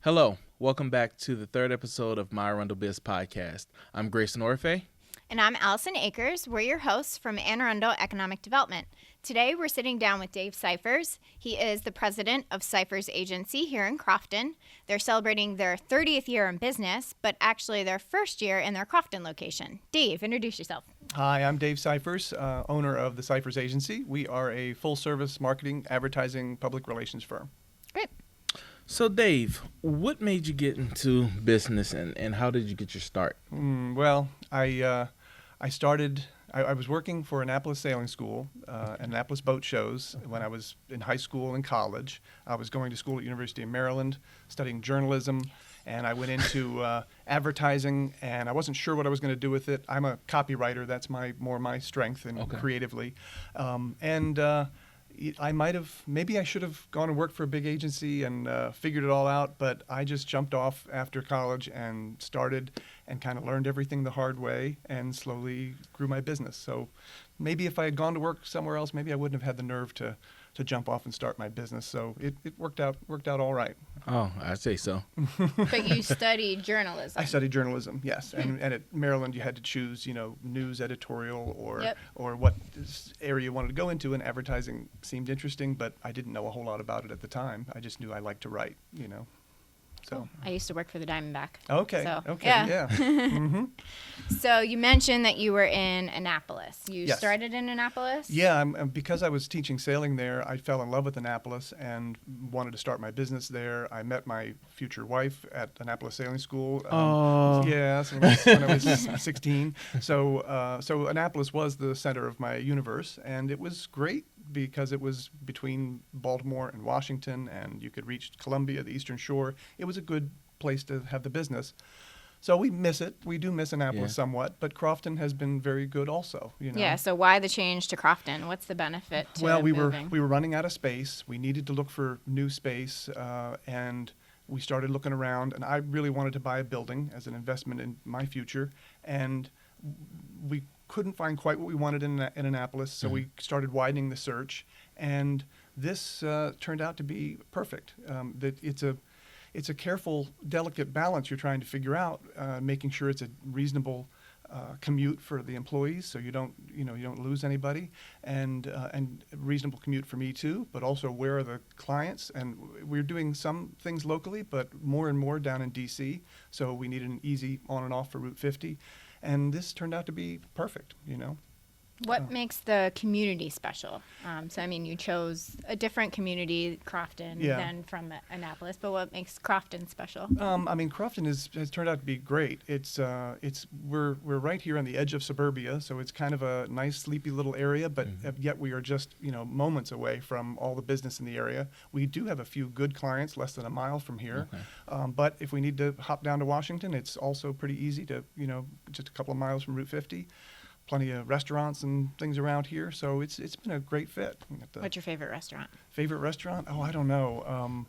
Hello, welcome back to the third episode of my ArundelBiz podcast. I'm Grayson Orfe. And I'm Allison Akers. We're your hosts from Arundel Economic Development. Today, we're sitting down with Dave Cyphers. He is the president of Cyphers Agency here in Crofton. They're celebrating their 30th year in business, but actually their first year in their Crofton location. Dave, introduce yourself. Hi, I'm Dave Cyphers, owner of the Cyphers Agency. We are a full-service marketing, advertising, public relations firm. Great. So Dave, what made you get into business and how did you get your start? I was working for Annapolis Sailing School, Annapolis Boat Shows, when I was in high school and college. I was going to school at University of Maryland, studying journalism, and I went into advertising, and I wasn't sure what I was going to do with it. I'm a copywriter. That's more my strength creatively. Maybe I should have gone and worked for a big agency and figured it all out, but I just jumped off after college and started and kind of learned everything the hard way and slowly grew my business. So maybe if I had gone to work somewhere else, maybe I wouldn't have had the nerve to jump off and start my business. So it worked out all right. Oh, I'd say so. But you studied journalism. I studied journalism, yes. And at Maryland, you had to choose, news editorial or what area you wanted to go into, and advertising seemed interesting, but I didn't know a whole lot about it at the time. I just knew I liked to write, So. I used to work for the Diamondback. Okay. So, okay. Yeah. Mm-hmm. So you mentioned that you were in Annapolis. You Yes. started in Annapolis? Yeah, because I was teaching sailing there, I fell in love with Annapolis and wanted to start my business there. I met my future wife at Annapolis Sailing School. Yes, when I was 16. So Annapolis was the center of my universe, and it was great because it was between Baltimore and Washington, and you could reach Columbia, the Eastern Shore. It was a good place to have the business. So we miss it. We do miss Annapolis somewhat, but Crofton has been very good also. Yeah, so why the change to Crofton? What's the benefit to moving? we were running out of space. We needed to look for new space, and we started looking around, and I really wanted to buy a building as an investment in my future, and we couldn't find quite what we wanted in Annapolis, so we started widening the search, and this turned out to be perfect. That it's a careful, delicate balance you're trying to figure out, making sure it's a reasonable commute for the employees, so you don't lose anybody, and reasonable commute for me too. But also, where are the clients? And we're doing some things locally, but more and more down in D.C. So we needed an easy on and off for Route 50. And this turned out to be perfect, What makes the community special? You chose a different community, Crofton, than from Annapolis, but what makes Crofton special? Crofton has turned out to be great. We're right here on the edge of suburbia, so it's kind of a nice, sleepy little area, but yet we are just, moments away from all the business in the area. We do have a few good clients less than a mile from here, but if we need to hop down to Washington, it's also pretty easy to, just a couple of miles from Route 50. Plenty of restaurants and things around here, so it's been a great fit. What's your favorite restaurant? Favorite restaurant? Oh, I don't know.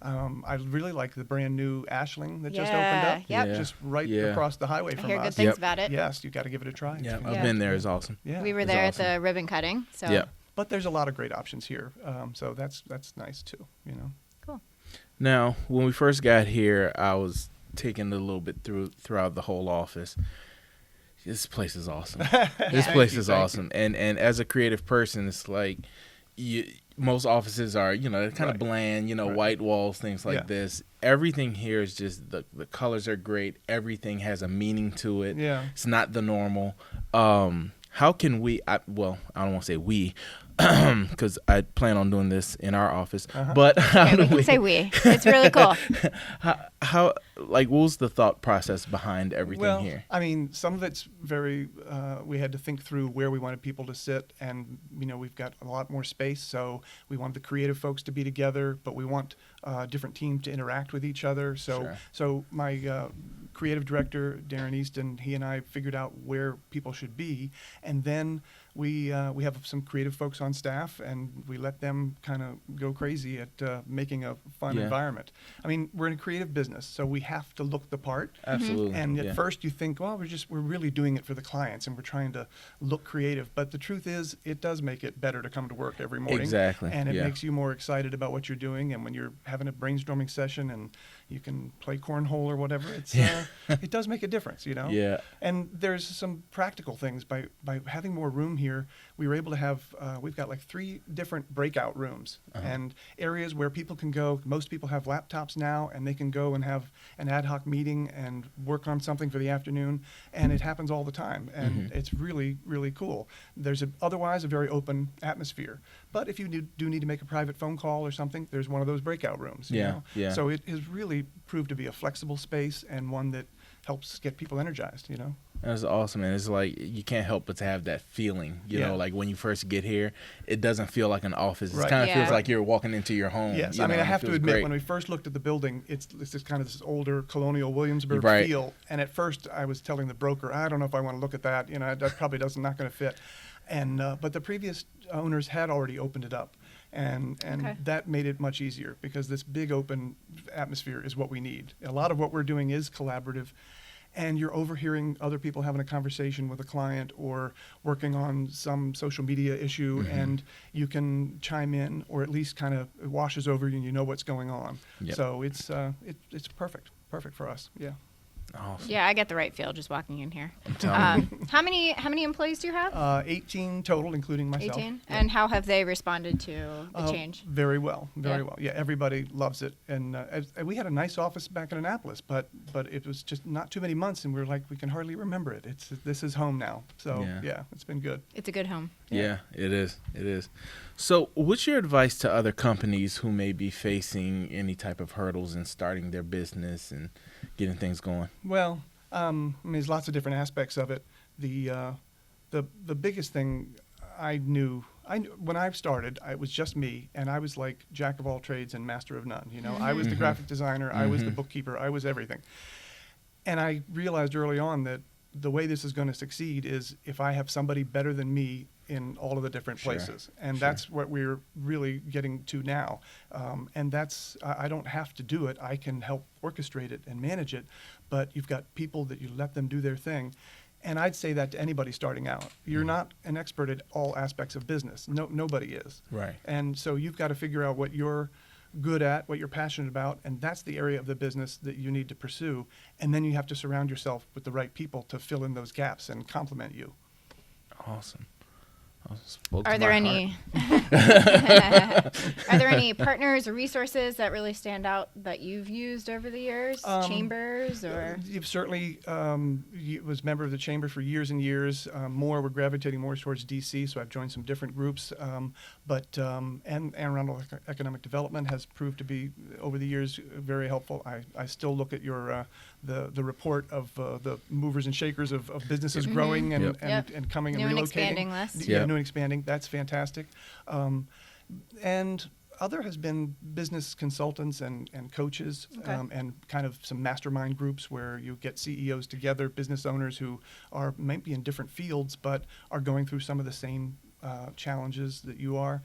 I really like the brand new Ashling that just opened up. Just right across the highway from us. I hear good things about it. Yes, you got to give it a try. Yeah, I've been there. It's awesome. Yeah, we were there at the ribbon cutting. So. Yeah. But there's a lot of great options here, so that's nice too. Cool. Now, when we first got here, I was taking a little bit throughout the whole office. This place is awesome. This place is awesome. And as a creative person, it's like most offices are, they're kind of bland, white walls, things like this. Everything here is just the colors are great. Everything has a meaning to it. Yeah. It's not the normal. How can we, I don't want to say we, because I plan on doing this in our office. But how do we can say we. It's really cool. What was the thought process behind everything here? Some of it's very, we had to think through where we wanted people to sit, and, we've got a lot more space, so we want the creative folks to be together, but we want different teams to interact with each other. So my creative director, Darren Easton, he and I figured out where people should be, and then we have some creative folks on staff, and we let them kind of go crazy at making a fun environment. I mean, we're in a creative business, so we have to look the part. Absolutely. And at first you think, well, we're really doing it for the clients, and we're trying to look creative. But the truth is, it does make it better to come to work every morning. Exactly. And it makes you more excited about what you're doing. And when you're having a brainstorming session and you can play cornhole or whatever, it's it does make a difference, you know? Yeah. And there's some practical things. By having more room here, we were able to have, we've got like 3 different breakout rooms and areas where people can go. Most people have laptops now, and they can go and have an ad hoc meeting and work on something for the afternoon. And it happens all the time. And it's really, really cool. There's otherwise a very open atmosphere. But if you do need to make a private phone call or something, there's one of those breakout rooms. You know? Yeah. So it has really proved to be a flexible space and one that helps get people energized, you know? That's awesome, and it's like you can't help but to have that feeling, you know, like when you first get here, it doesn't feel like an office. It kind of feels like you're walking into your home. Yes, I mean, I have to admit, when we first looked at the building, it's just kind of this older colonial Williamsburg feel, and at first I was telling the broker, I don't know if I want to look at that, you know, that probably not going to fit. And but the previous owners had already opened it up, and that made it much easier, because this big open atmosphere is what we need. A lot of what we're doing is collaborative, and you're overhearing other people having a conversation with a client or working on some social media issue, and you can chime in, or at least kind of it washes over you and you know what's going on. So it's perfect for us. Yeah. Awesome. Yeah, I get the right feel just walking in here. I'm telling you. How many employees do you have? 18 total, including myself. 18. And how have they responded to the change? Very well, very well. Yeah, everybody loves it. And we had a nice office back in Annapolis, but it was just not too many months, and we were like, we can hardly remember it. This is home now. So yeah, it's been good. It's a good home. Yeah, it is. It is. So what's your advice to other companies who may be facing any type of hurdles in starting their business and getting things going? Well, I mean, there's lots of different aspects of it. The biggest thing I knew when I started, it was just me, and I was like jack of all trades and master of none. You know, I was the graphic designer, I was the bookkeeper, I was everything. And I realized early on that the way this is going to succeed is if I have somebody better than me in all of the different places. And that's what we're really getting to now. And that's, I don't have to do it. I can help orchestrate it and manage it, but you've got people that you let them do their thing. And I'd say that to anybody starting out. You're not an expert at all aspects of business. Nobody is. Right. And so you've got to figure out what you're good at, what you're passionate about, and that's the area of the business that you need to pursue. And then you have to surround yourself with the right people to fill in those gaps and complement you. Awesome. Are there any are there any partners or resources that really stand out that you've used over the years? Chambers or? You've certainly was a member of the chamber for years and years. We're gravitating more towards DC, so I've joined some different groups. And Arundel Economic Development has proved to be over the years very helpful. I still look at your the report of the movers and shakers of businesses growing and coming and relocating. New and expanding list. New and expanding. That's fantastic. And other has been business consultants and coaches and kind of some mastermind groups where you get CEOs together, business owners who are maybe in different fields but are going through some of the same challenges that you are.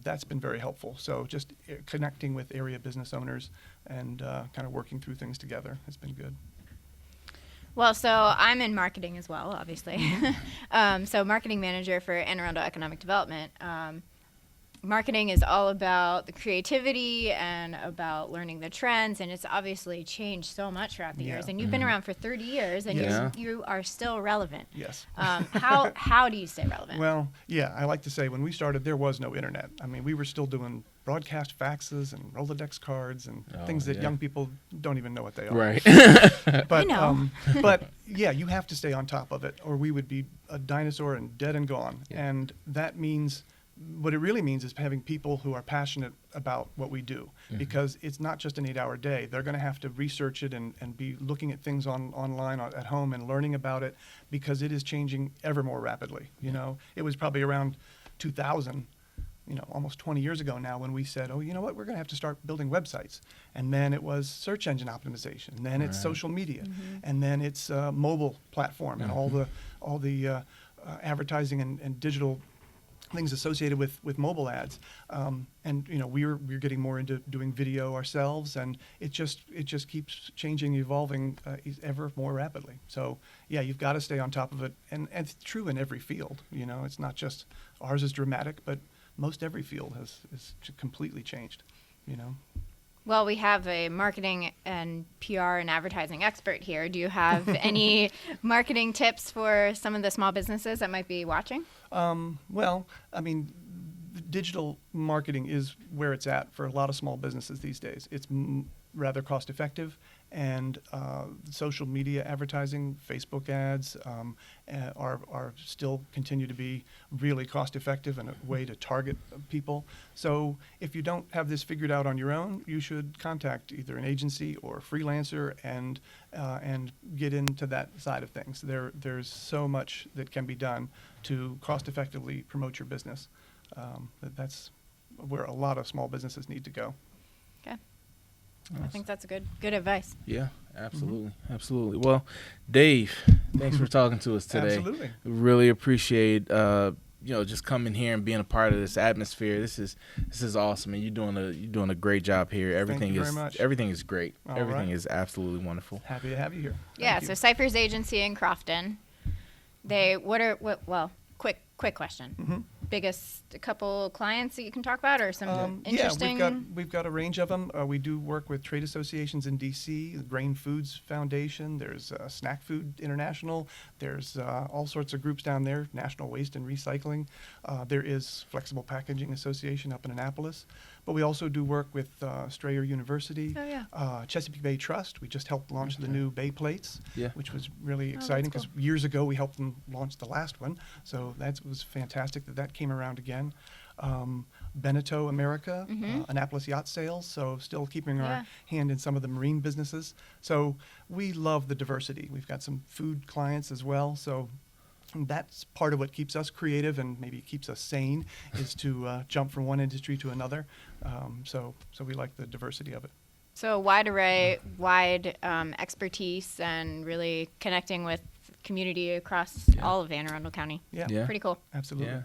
That's been very helpful. So just connecting with area business owners and kind of working through things together has been good. Well, so I'm in marketing as well, obviously. So marketing manager for Arundel Economic Development. Marketing is all about the creativity and about learning the trends, and it's obviously changed so much throughout the years. And you've been around for 30 years, and you are still relevant. Yes. How do you stay relevant? Well, yeah, I like to say when we started, there was no internet. I mean, we were still doing broadcast faxes and Rolodex cards and things that young people don't even know what they are. Right. But, I know. But yeah, you have to stay on top of it, or we would be a dinosaur and dead and gone. Yeah. And that means, what it really means is having people who are passionate about what we do, because it's not just an 8-hour day. They're going to have to research it and be looking at things online at home and learning about it, because it is changing ever more rapidly. You know, it was probably around 2000, almost 20 years ago now, when we said, oh, you know what, we're going to have to start building websites. And then it was search engine optimization, and then it's social media, and then it's mobile platform and all the advertising and digital things associated with mobile ads, and we're getting more into doing video ourselves, and it just keeps changing, evolving ever more rapidly. So yeah, you've got to stay on top of it, and it's true in every field. It's not just ours is dramatic, but most every field has completely changed. Well, we have a marketing and PR and advertising expert here. Do you have any marketing tips for some of the small businesses that might be watching? Well, digital marketing is where it's at for a lot of small businesses these days. It's rather cost effective, and social media advertising, Facebook ads are still continue to be really cost effective and a way to target people. So if you don't have this figured out on your own, you should contact either an agency or a freelancer and get into that side of things. There's so much that can be done to cost effectively promote your business. That's where a lot of small businesses need to go. Okay. I think that's a good advice. Yeah, absolutely. Absolutely. Well, Dave, thanks for talking to us today. Absolutely. Really appreciate just coming here and being a part of this atmosphere. This is awesome, and you're doing a great job here. Everything Thank you very much. Everything is great. All Everything right. is absolutely wonderful. Happy to have you here. Yeah, Thank you. so Cyphers Agency in Crofton. Quick question. Mm-hmm. Biggest couple clients that you can talk about, or some interesting? Yeah, we've got a range of them. We do work with trade associations in D.C., the Grain Foods Foundation. There's Snack Food International. There's all sorts of groups down there. National Waste and Recycling. There is Flexible Packaging Association up in Annapolis. But we also do work with Strayer University, Oh, yeah. Chesapeake Bay Trust. We just helped launch the new Bay Plates, Yeah. which was really that's exciting because cool. years ago we helped them launch the last one. So that was fantastic that came around again. Beneteau America, Annapolis Yacht Sales, so still keeping Yeah. our hand in some of the marine businesses. So we love the diversity. We've got some food clients as well, so that's part of what keeps us creative and maybe keeps us sane is to jump from one industry to another. So we like the diversity of it. So wide array, wide expertise, and really connecting with community across all of Anne Arundel County. Yeah, Yeah. Pretty cool. absolutely. Yeah.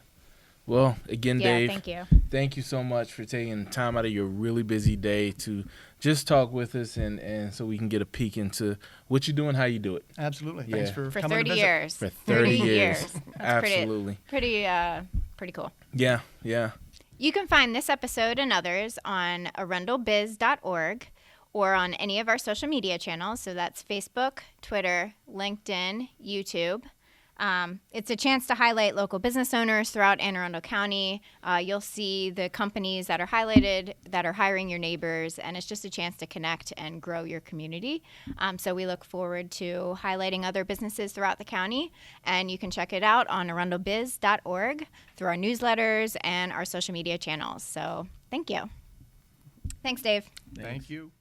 Well, again, Yeah, Dave, thank you. thank you so much for taking time out of your really busy day to just talk with us and so we can get a peek into what you do and how you do it. Absolutely. Yeah. Thanks for For coming 30 to visit. years. For 30 years. That's Absolutely. Pretty cool. Yeah, yeah. You can find this episode and others on ArundelBiz.org or on any of our social media channels. So that's Facebook, Twitter, LinkedIn, YouTube. It's a chance to highlight local business owners throughout Anne Arundel County. You'll see the companies that are highlighted that are hiring your neighbors, and it's just a chance to connect and grow your community. So we look forward to highlighting other businesses throughout the county, and you can check it out on ArundelBiz.org through our newsletters and our social media channels. So thank you. Thanks, Dave. Thank you.